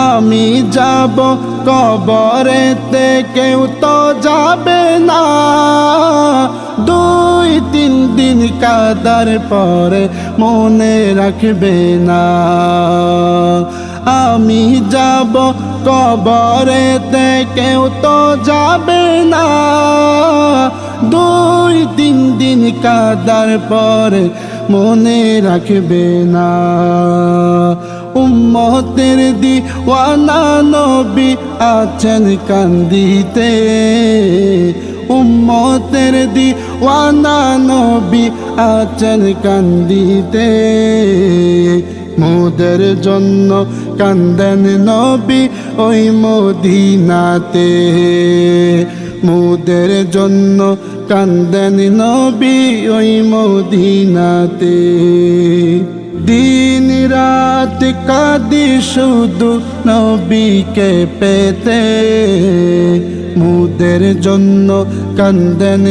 আমি যাব কবরেতে কেউ তো যাবে না, 2-3 দিন কাদার পরে মনে রাখবে না। আমি যাব কবরেতে কেউ তো যাবে না, 2-3 দিন কাদার পরে মনে রাখবে না। উম্মতের দিওয়ানা নবী আছেন কান্দিতে, উম্মতের দিওয়ানা নবী আছেন কান্দিতে। মোদের জন্য কান্দেন নবী ওই মদিনাতে, মোদের জন্য কান্দেন নবী ওই মদিনাতে। দিন রাত কাঁদি শুধু নবীকে পেতে, মোদের জন্য কান্দেন